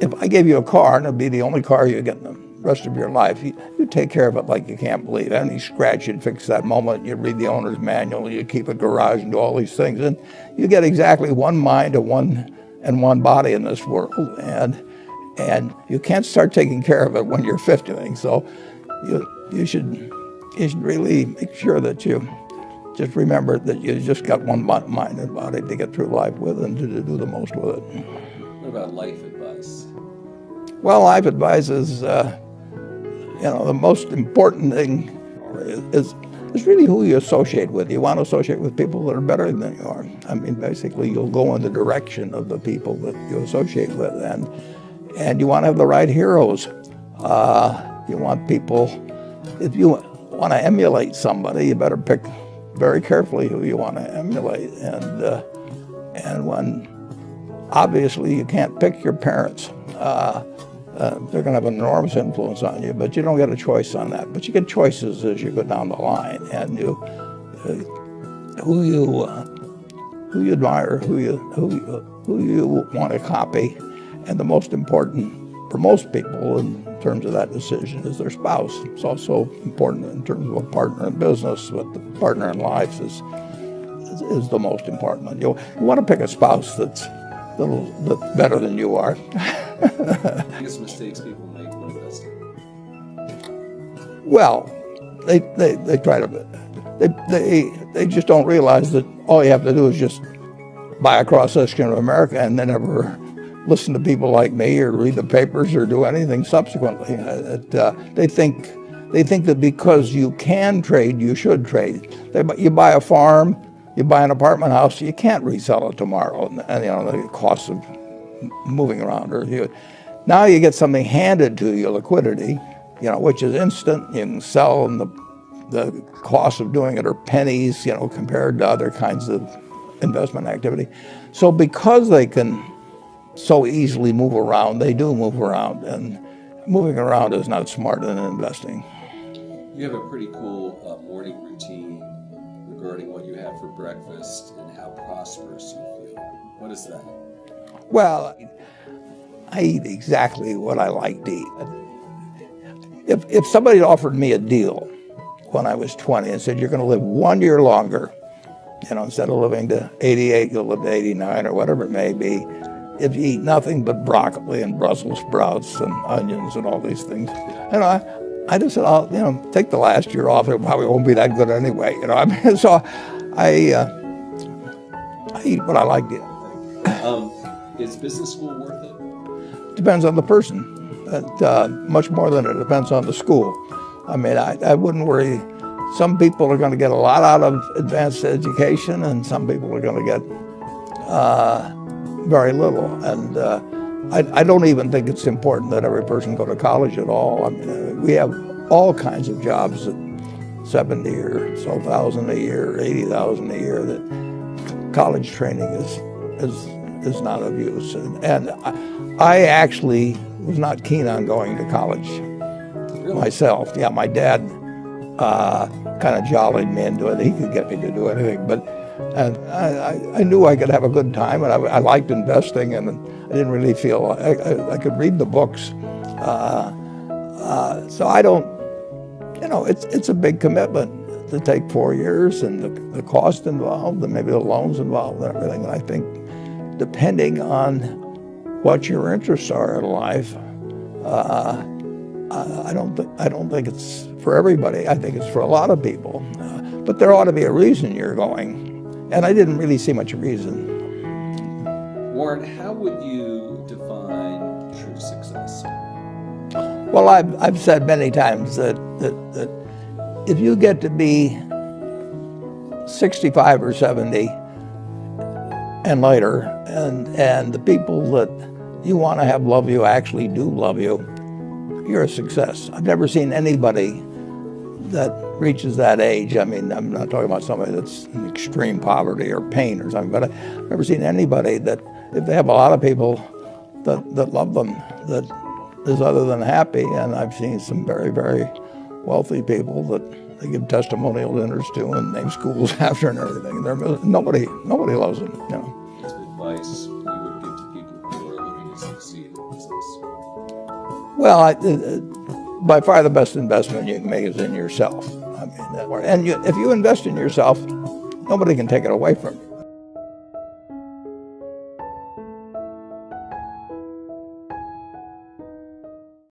if I gave you a car and it'd be the only car you get in the rest of your life, you take care of it like you can't believe. Any scratch, you'd fix that moment. You read the owner's manual. You keep a garage and do all these things, and you get exactly one mind and one body in this world. And you can't start taking care of it when you're 50. So you should really make sure that you just remember that you just got one mind and body to get through life with and to do the most with it. What about life advice? Well, life advice is, the most important thing is really who you associate with. You want to associate with people that are better than you are. I mean, basically, you'll go in the direction of the people that you associate with, and you want to have the right heroes. You want people, if you want to emulate somebody, you better pick very carefully who you want to emulate. And when, obviously, you can't pick your parents. They're going to have an enormous influence on you, but you don't get a choice on that. But you get choices as you go down the line, and who you admire, who you want to copy, and the most important for most people in terms of that decision is their spouse. It's also important in terms of a partner in business, but the partner in life is the most important one. You want to pick a spouse that's better than you are. Biggest mistakes people make when investing? Well, they try to, they just don't realize that all you have to do is just buy a cross-section of America and then never listen to people like me or read the papers or do anything subsequently. They think that because you can trade, you should trade. You buy a farm, you buy an apartment house, you can't resell it tomorrow, and the cost of moving around. Now you get something handed to you, liquidity, which is instant. You can sell, and the cost of doing it are pennies, compared to other kinds of investment activity. So because they can so easily move around, they do move around, and moving around is not smarter than investing. You have a pretty cool morning routine regarding what you have for breakfast and how prosperous you feel. What is that? Well, I eat exactly what I like to eat. If somebody offered me a deal when I was 20 and said, you're going to live 1 year longer, instead of living to 88, you'll live to 89 or whatever it may be, if you eat nothing but broccoli and Brussels sprouts and onions and all these things, I just said, I'll take the last year off. It probably won't be that good anyway. So I eat what I like to eat. Is business school worth it? Depends on the person. Much more than it depends on the school. I mean, I wouldn't worry. Some people are going to get a lot out of advanced education, and some people are going to get very little. And I don't even think it's important that every person go to college at all. I mean, we have all kinds of jobs at 70 or so thousand a year, 80,000 a year, that college training is not of use. And I actually was not keen on going to college myself. Yeah, my dad kind of jollied me into it. He could get me to do anything, but I knew I could have a good time, and I liked investing, and I didn't really feel I could read the books. So I don't, it's a big commitment to take 4 years, and the cost involved, and maybe the loans involved, and everything. And I think, depending on what your interests are in life, I don't think it's for everybody. I think it's for a lot of people, but there ought to be a reason you're going. And I didn't really see much reason. Warren, how would you define true success? Well, I've said many times that if you get to be 65 or 70 and later, and the people that you want to have love you actually do love you, you're a success. I've never seen anybody that reaches that age. I mean, I'm not talking about somebody that's in extreme poverty or pain or something, but I've never seen anybody that, if they have a lot of people that love them, that is other than happy. And I've seen some very, very wealthy people that they give testimonial dinners to and name schools after and everything. Nobody loves them. What's advice you would give to people who are looking to succeed in the business? Well, by far the best investment you can make is in yourself. I mean, if you invest in yourself, nobody can take it away from you.